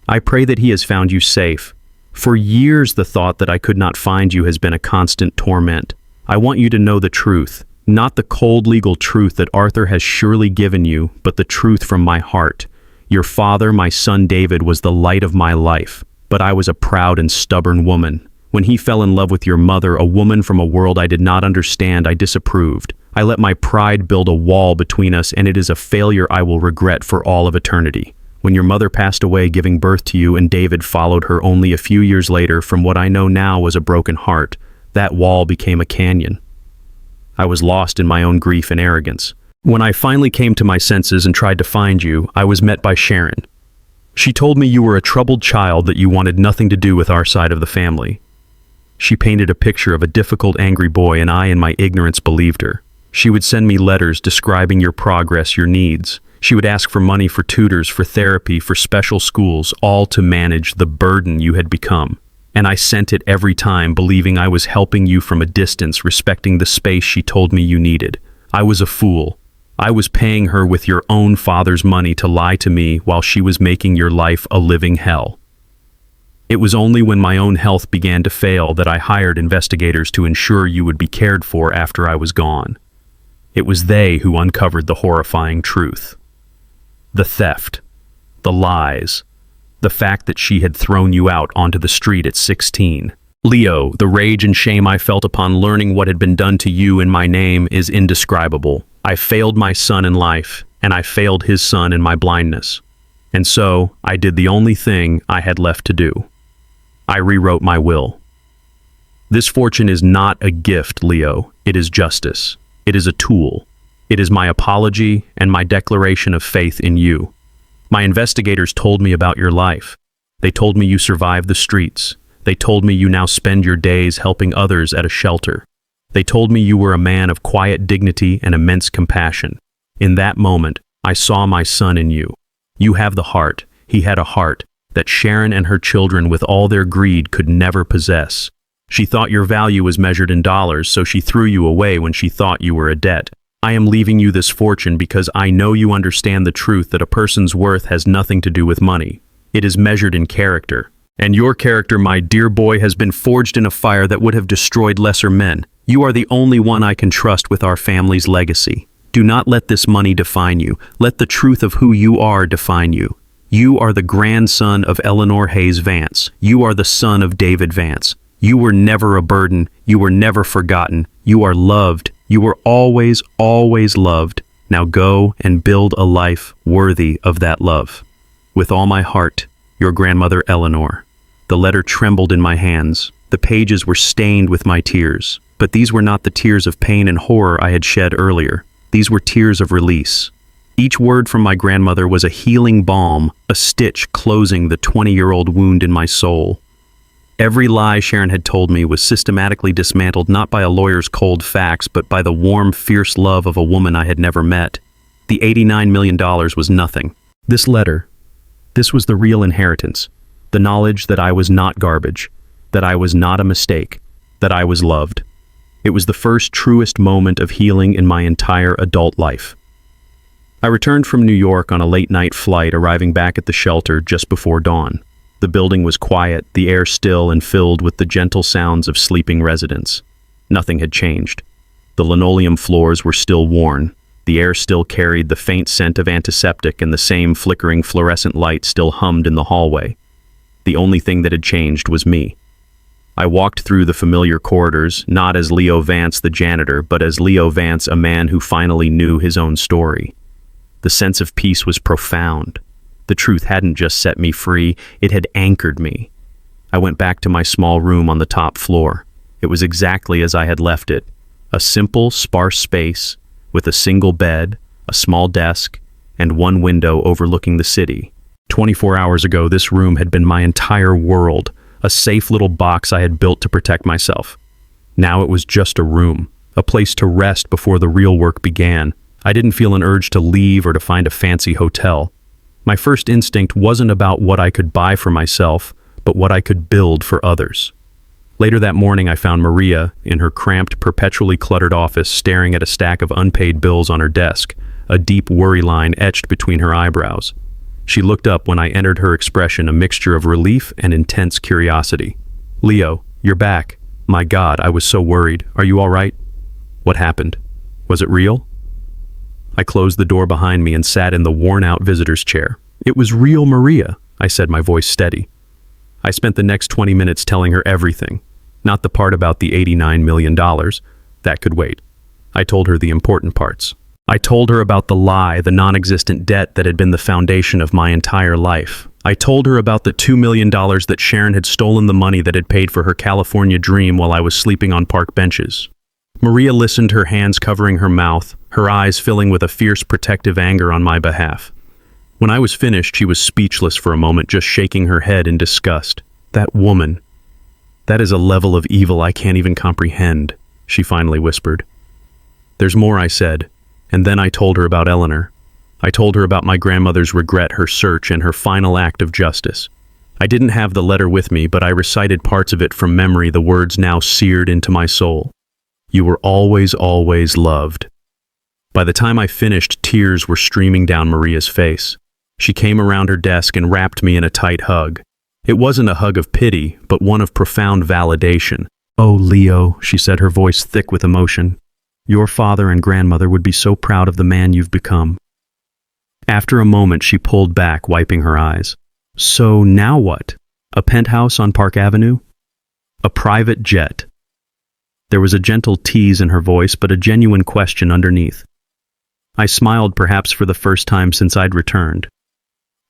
I pray that he has found you safe. For years, the thought that I could not find you has been a constant torment. I want you to know the truth. Not the cold legal truth that Arthur has surely given you, but the truth from my heart. Your father, my son David, was the light of my life, but I was a proud and stubborn woman. When he fell in love with your mother, a woman from a world I did not understand, I disapproved. I let my pride build a wall between us, and it is a failure I will regret for all of eternity. When your mother passed away giving birth to you and David followed her only a few years later from what I know now was a broken heart, that wall became a canyon. I was lost in my own grief and arrogance. When I finally came to my senses and tried to find you, I was met by Sharon. She told me you were a troubled child, that you wanted nothing to do with our side of the family. She painted a picture of a difficult, angry boy, and I, in my ignorance, believed her. She would send me letters describing your progress, your needs. She would ask for money for tutors, for therapy, for special schools, all to manage the burden you had become. And I sent it every time, believing I was helping you from a distance, respecting the space she told me you needed. I was a fool. I was paying her with your own father's money to lie to me while she was making your life a living hell. It was only when my own health began to fail that I hired investigators to ensure you would be cared for after I was gone. It was they who uncovered the horrifying truth. The theft, the lies, the fact that she had thrown you out onto the street at 16. Leo, the rage and shame I felt upon learning what had been done to you in my name is indescribable. I failed my son in life, and I failed his son in my blindness. And so, I did the only thing I had left to do. I rewrote my will. This fortune is not a gift, Leo. It is justice. It is a tool. It is my apology and my declaration of faith in you. My investigators told me about your life. They told me you survived the streets. They told me you now spend your days helping others at a shelter. They told me you were a man of quiet dignity and immense compassion. In that moment, I saw my son in you. You have the heart, he had a heart, that Sharon and her children with all their greed could never possess. She thought your value was measured in dollars, so she threw you away when she thought you were a debt. I am leaving you this fortune because I know you understand the truth that a person's worth has nothing to do with money. It is measured in character. And your character, my dear boy, has been forged in a fire that would have destroyed lesser men. You are the only one I can trust with our family's legacy. Do not let this money define you. Let the truth of who you are define you. You are the grandson of Eleanor Hayes Vance. You are the son of David Vance. You were never a burden. You were never forgotten. You are loved. You were always, always loved. Now go and build a life worthy of that love. With all my heart, your grandmother Eleanor. The letter trembled in my hands. The pages were stained with my tears. But these were not the tears of pain and horror I had shed earlier. These were tears of release. Each word from my grandmother was a healing balm, a stitch closing the 20-year-old wound in my soul. Every lie Sharon had told me was systematically dismantled not by a lawyer's cold facts, but by the warm, fierce love of a woman I had never met. The $89 million was nothing. This letter, this was the real inheritance. The knowledge that I was not garbage, that I was not a mistake, that I was loved. It was the first truest moment of healing in my entire adult life. I returned from New York on a late-night flight, arriving back at the shelter just before dawn. The building was quiet, the air still and filled with the gentle sounds of sleeping residents. Nothing had changed. The linoleum floors were still worn. The air still carried the faint scent of antiseptic, and the same flickering fluorescent light still hummed in the hallway. The only thing that had changed was me. I walked through the familiar corridors, not as Leo Vance the janitor, but as Leo Vance, a man who finally knew his own story. The sense of peace was profound. The truth hadn't just set me free, it had anchored me. I went back to my small room on the top floor. It was exactly as I had left it. A simple, sparse space with a single bed, a small desk, and one window overlooking the city. 24 hours ago, this room had been my entire world, a safe little box I had built to protect myself. Now it was just a room, a place to rest before the real work began. I didn't feel an urge to leave or to find a fancy hotel. My first instinct wasn't about what I could buy for myself, but what I could build for others. Later that morning, I found Maria in her cramped, perpetually cluttered office, staring at a stack of unpaid bills on her desk, a deep worry line etched between her eyebrows. She looked up when I entered, her expression a mixture of relief and intense curiosity. "Leo, you're back. My God, I was so worried. Are you all right? What happened? Was it real?" I closed the door behind me and sat in the worn-out visitor's chair. "It was real, Maria," I said, my voice steady. I spent the next 20 minutes telling her everything, not the part about the $89 million. That could wait. I told her the important parts. I told her about the lie, the non-existent debt that had been the foundation of my entire life. I told her about the $2 million that Sharon had stolen, the money that had paid for her California dream while I was sleeping on park benches. Maria listened, her hands covering her mouth, her eyes filling with a fierce protective anger on my behalf. When I was finished, she was speechless for a moment, just shaking her head in disgust. "That woman. That is a level of evil I can't even comprehend," she finally whispered. "There's more," I said, and then I told her about Eleanor. I told her about my grandmother's regret, her search, and her final act of justice. I didn't have the letter with me, but I recited parts of it from memory, the words now seared into my soul. "You were always, always loved." By the time I finished, tears were streaming down Maria's face. She came around her desk and wrapped me in a tight hug. It wasn't a hug of pity, but one of profound validation. "Oh, Leo," she said, her voice thick with emotion. "Your father and grandmother would be so proud of the man you've become." After a moment, she pulled back, wiping her eyes. "So now what? A penthouse on Park Avenue? A private jet?" There was a gentle tease in her voice, but a genuine question underneath. I smiled, perhaps for the first time since I'd returned.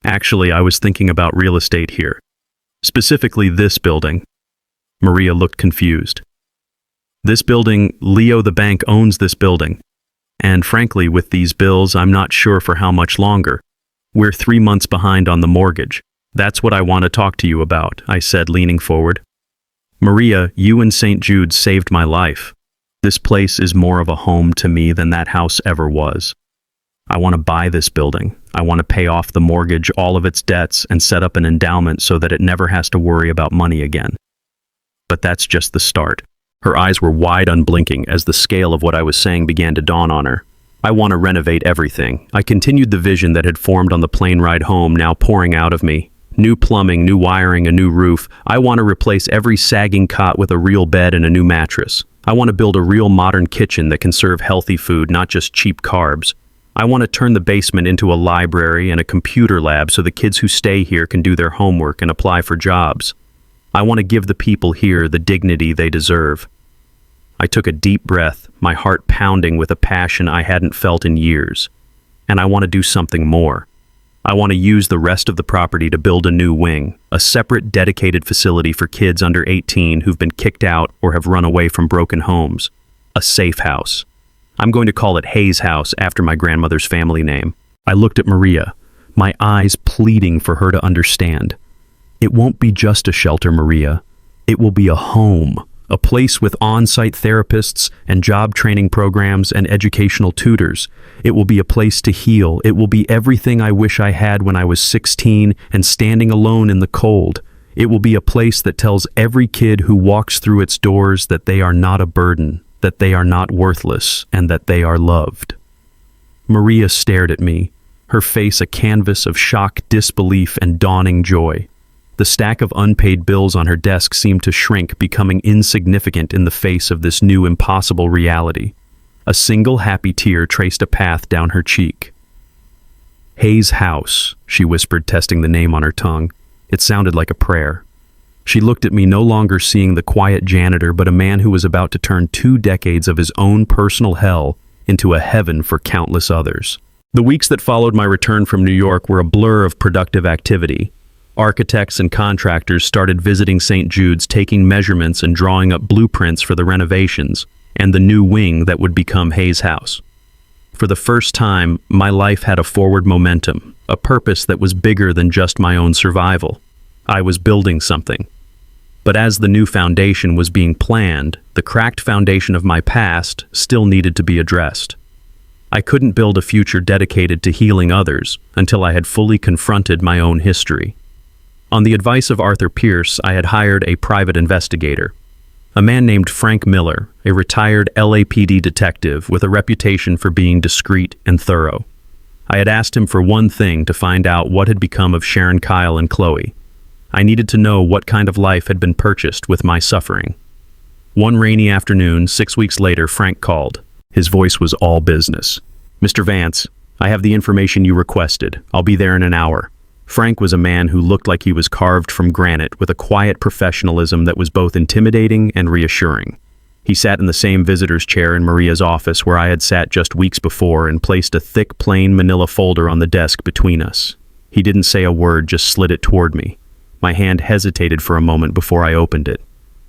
"Actually, I was thinking about real estate here. Specifically this building." Maria looked confused. "This building, Leo, the bank owns this building. And frankly, with these bills, I'm not sure for how much longer. We're 3 months behind on the mortgage. That's what I want to talk to you about," I said, leaning forward. "Maria, you and St. Jude's saved my life. This place is more of a home to me than that house ever was. I want to buy this building. I want to pay off the mortgage, all of its debts, and set up an endowment so that it never has to worry about money again. But that's just the start." Her eyes were wide, unblinking, as the scale of what I was saying began to dawn on her. "I want to renovate everything." I continued the vision that had formed on the plane ride home, now pouring out of me. New plumbing, new wiring, a new roof. I want to replace every sagging cot with a real bed and a new mattress. I want to build a real modern kitchen that can serve healthy food, not just cheap carbs. I want to turn the basement into a library and a computer lab so the kids who stay here can do their homework and apply for jobs. I want to give the people here the dignity they deserve. I took a deep breath, my heart pounding with a passion I hadn't felt in years. And I want to do something more. I want to use the rest of the property to build a new wing, a separate dedicated facility for kids under 18 who've been kicked out or have run away from broken homes. A safe house. I'm going to call it Hayes House after my grandmother's family name. I looked at Maria, my eyes pleading for her to understand. "It won't be just a shelter, Maria. It will be a home. A place with on-site therapists and job training programs and educational tutors. It will be a place to heal. It will be everything I wish I had when I was 16 and standing alone in the cold. It will be a place that tells every kid who walks through its doors that they are not a burden, that they are not worthless, and that they are loved." Maria stared at me, her face a canvas of shock, disbelief, and dawning joy. The stack of unpaid bills on her desk seemed to shrink, becoming insignificant in the face of this new impossible reality. A single happy tear traced a path down her cheek. "Hayes House," she whispered, testing the name on her tongue. It sounded like a prayer. She looked at me, no longer seeing the quiet janitor, but a man who was about to turn 2 decades of his own personal hell into a heaven for countless others. The weeks that followed my return from New York were a blur of productive activity. Architects and contractors started visiting St. Jude's, taking measurements and drawing up blueprints for the renovations and the new wing that would become Hayes House. For the first time, my life had a forward momentum, a purpose that was bigger than just my own survival. I was building something. But as the new foundation was being planned, the cracked foundation of my past still needed to be addressed. I couldn't build a future dedicated to healing others until I had fully confronted my own history. On the advice of Arthur Pierce, I had hired a private investigator, a man named Frank Miller, a retired LAPD detective with a reputation for being discreet and thorough. I had asked him for one thing: to find out what had become of Sharon, Kyle, and Chloe. I needed to know what kind of life had been purchased with my suffering. One rainy afternoon, 6 weeks later, Frank called. His voice was all business. "Mr. Vance, I have the information you requested. I'll be there in an hour." Frank was a man who looked like he was carved from granite, with a quiet professionalism that was both intimidating and reassuring. He sat in the same visitor's chair in Maria's office where I had sat just weeks before, and placed a thick, plain manila folder on the desk between us. He didn't say a word, just slid it toward me. My hand hesitated for a moment before I opened it.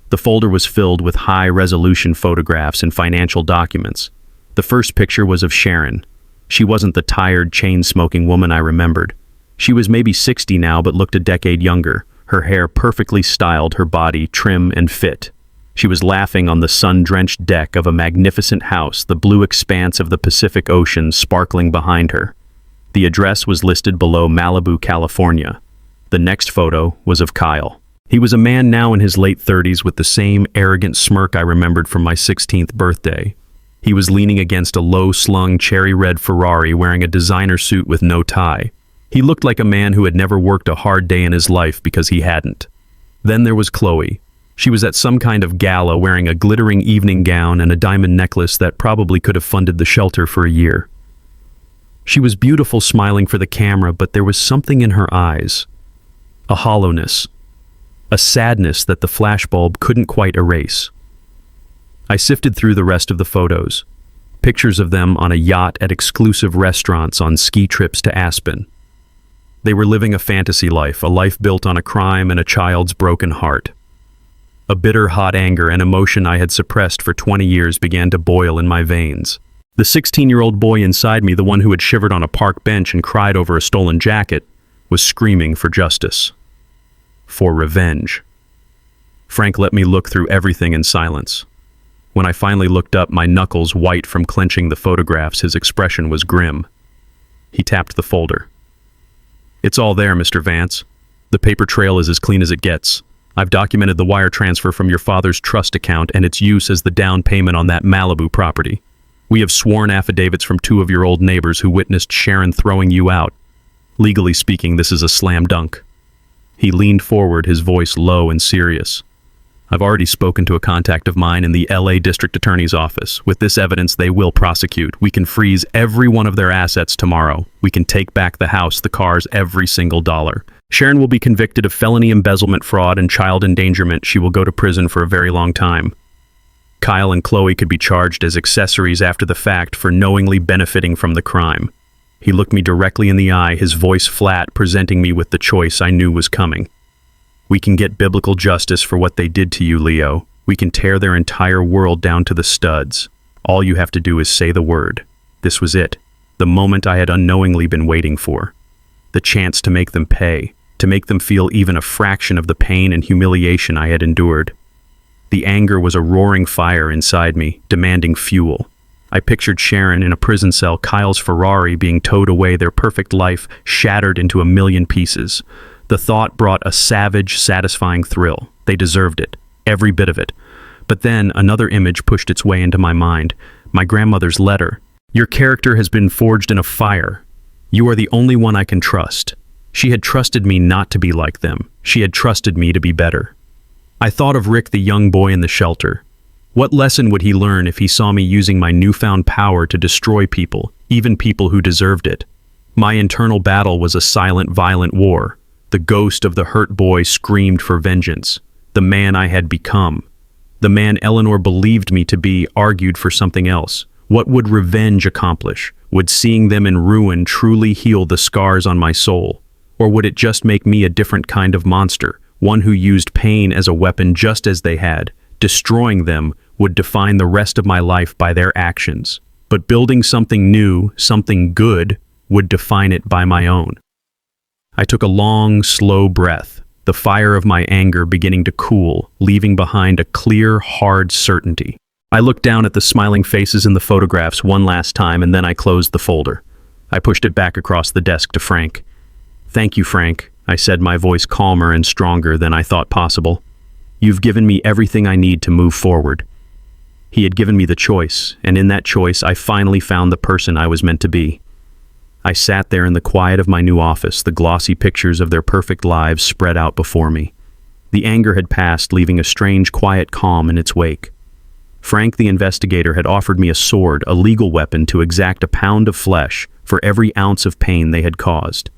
The folder was filled with high-resolution photographs and financial documents. The first picture was of Sharon. She wasn't the tired, chain-smoking woman I remembered. She was maybe 60 now, but looked a decade younger, her hair perfectly styled, her body trim and fit. She was laughing on the sun-drenched deck of a magnificent house, the blue expanse of the Pacific Ocean sparkling behind her. The address was listed below: Malibu, California. The next photo was of Kyle. He was a man now in his late 30s with the same arrogant smirk I remembered from my 16th birthday. He was leaning against a low-slung cherry-red Ferrari, wearing a designer suit with no tie. He looked like a man who had never worked a hard day in his life because he hadn't. Then there was Chloe. She was at some kind of gala, wearing a glittering evening gown and a diamond necklace that probably could have funded the shelter for a year. She was beautiful, smiling for the camera, but there was something in her eyes. A hollowness. A sadness that the flashbulb couldn't quite erase. I sifted through the rest of the photos. Pictures of them on a yacht, at exclusive restaurants, on ski trips to Aspen. They were living a fantasy life, a life built on a crime and a child's broken heart. A bitter, hot anger, an emotion I had suppressed for 20 years, began to boil in my veins. The 16-year-old boy inside me, the one who had shivered on a park bench and cried over a stolen jacket, was screaming for justice. For revenge. Frank let me look through everything in silence. When I finally looked up, my knuckles white from clenching the photographs, his expression was grim. He tapped the folder. "It's all there, Mr. Vance. The paper trail is as clean as it gets. I've documented the wire transfer from your father's trust account and its use as the down payment on that Malibu property. We have sworn affidavits from 2 of your old neighbors who witnessed Sharon throwing you out. Legally speaking, this is a slam dunk." He leaned forward, his voice low and serious. "I've already spoken to a contact of mine in the LA District Attorney's office. With this evidence, they will prosecute. We can freeze every one of their assets tomorrow. We can take back the house, the cars, every single dollar. Sharon will be convicted of felony embezzlement, fraud, and child endangerment. She will go to prison for a very long time. Kyle and Chloe could be charged as accessories after the fact for knowingly benefiting from the crime." He looked me directly in the eye, his voice flat, presenting me with the choice I knew was coming. "We can get biblical justice for what they did to you, Leo. We can tear their entire world down to the studs. All you have to do is say the word." This was it, the moment I had unknowingly been waiting for. The chance to make them pay, to make them feel even a fraction of the pain and humiliation I had endured. The anger was a roaring fire inside me, demanding fuel. I pictured Sharon in a prison cell, Kyle's Ferrari being towed away, their perfect life shattered into a million pieces. The thought brought a savage, satisfying thrill. They deserved it, every bit of it. But then another image pushed its way into my mind. My grandmother's letter. "Your character has been forged in a fire. You are the only one I can trust." She had trusted me not to be like them. She had trusted me to be better. I thought of Rick, the young boy in the shelter. What lesson would he learn if he saw me using my newfound power to destroy people, even people who deserved it? My internal battle was a silent, violent war. The ghost of the hurt boy screamed for vengeance. the man I had become. The man Eleanor believed me to be argued for something else. What would revenge accomplish? Would seeing them in ruin truly heal the scars on my soul? Or would it just make me a different kind of monster, one who used pain as a weapon just as they had? Destroying them would define the rest of my life by their actions. But building something new, something good, would define it by my own. I took a long, slow breath, the fire of my anger beginning to cool, leaving behind a clear, hard certainty. I looked down at the smiling faces in the photographs one last time, and then I closed the folder. I pushed it back across the desk to Frank. "Thank you, Frank," I said, my voice calmer and stronger than I thought possible. "You've given me everything I need to move forward." He had given me the choice, and in that choice I finally found the person I was meant to be. I sat there in the quiet of my new office, the glossy pictures of their perfect lives spread out before me. The anger had passed, leaving a strange, quiet calm in its wake. Frank, the investigator, had offered me a sword, a legal weapon to exact a pound of flesh for every ounce of pain they had caused.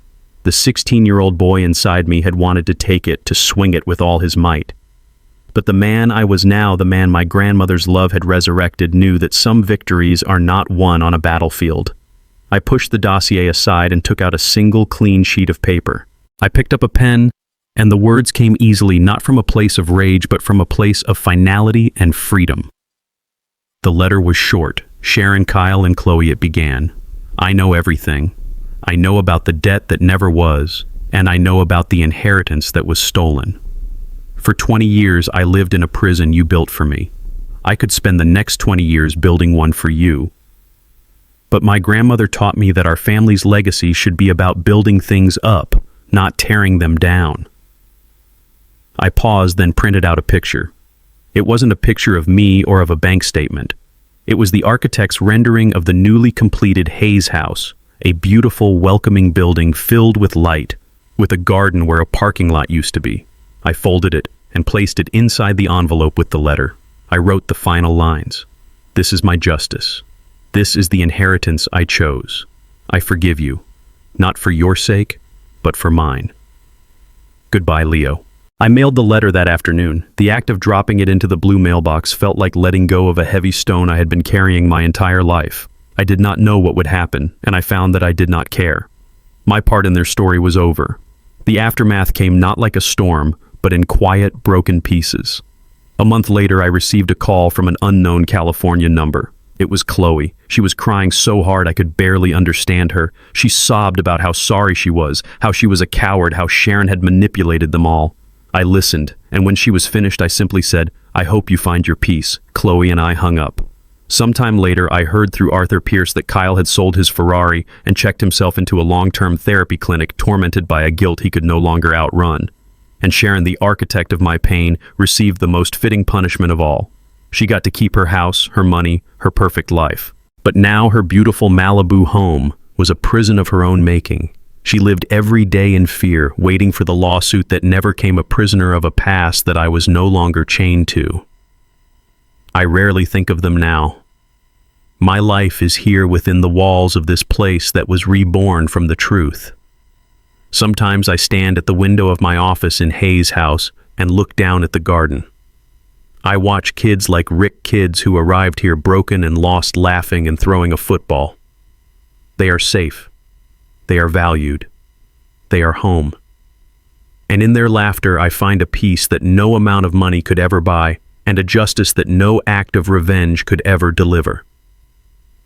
The 16-year-old boy inside me had wanted to take it, to swing it with all his might. But the man I was now, the man my grandmother's love had resurrected, knew that some victories are not won on a battlefield. I pushed the dossier aside and took out a single clean sheet of paper. I picked up a pen, and the words came easily, not from a place of rage, but from a place of finality and freedom. The letter was short. "Sharon, Kyle, and Chloe," it began. "I know everything. I know about the debt that never was, and I know about the inheritance that was stolen. For 20 years, I lived in a prison you built for me. I could spend the next 20 years building one for you. But my grandmother taught me that our family's legacy should be about building things up, not tearing them down." I paused, then printed out a picture. It wasn't a picture of me or of a bank statement. It was the architect's rendering of the newly completed Hayes House, a beautiful, welcoming building filled with light, with a garden where a parking lot used to be. I folded it and placed it inside the envelope with the letter. I wrote the final lines. "This is my justice. This is the inheritance I chose. I forgive you, not for your sake, but for mine. Goodbye, Leo." I mailed the letter that afternoon. The act of dropping it into the blue mailbox felt like letting go of a heavy stone I had been carrying my entire life. I did not know what would happen, and I found that I did not care. My part in their story was over. The aftermath came not like a storm, but in quiet, broken pieces. A month later, I received a call from an unknown California number. It was Chloe. She was crying so hard I could barely understand her. She sobbed about how sorry she was, how she was a coward, how Sharon had manipulated them all. I listened, and when she was finished, I simply said, "I hope you find your peace." Chloe and I hung up. Sometime later, I heard through Arthur Pierce that Kyle had sold his Ferrari and checked himself into a long-term therapy clinic, tormented by a guilt he could no longer outrun. And Sharon, the architect of my pain, received the most fitting punishment of all. She got to keep her house, her money, her perfect life. But now her beautiful Malibu home was a prison of her own making. She lived every day in fear, waiting for the lawsuit that never came, a prisoner of a past that I was no longer chained to. I rarely think of them now. My life is here within the walls of this place that was reborn from the truth. Sometimes I stand at the window of my office in Hayes House and look down at the garden. I watch kids like Rick, kids who arrived here broken and lost, laughing and throwing a football. They are safe. They are valued. They are home. And in their laughter, I find a peace that no amount of money could ever buy, and a justice that no act of revenge could ever deliver.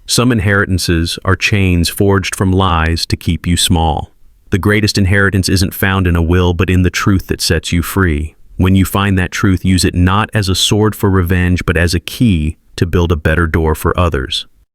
Some inheritances are chains forged from lies to keep you small. The greatest inheritance isn't found in a will, but in the truth that sets you free. When you find that truth, use it not as a sword for revenge, but as a key to build a better door for others.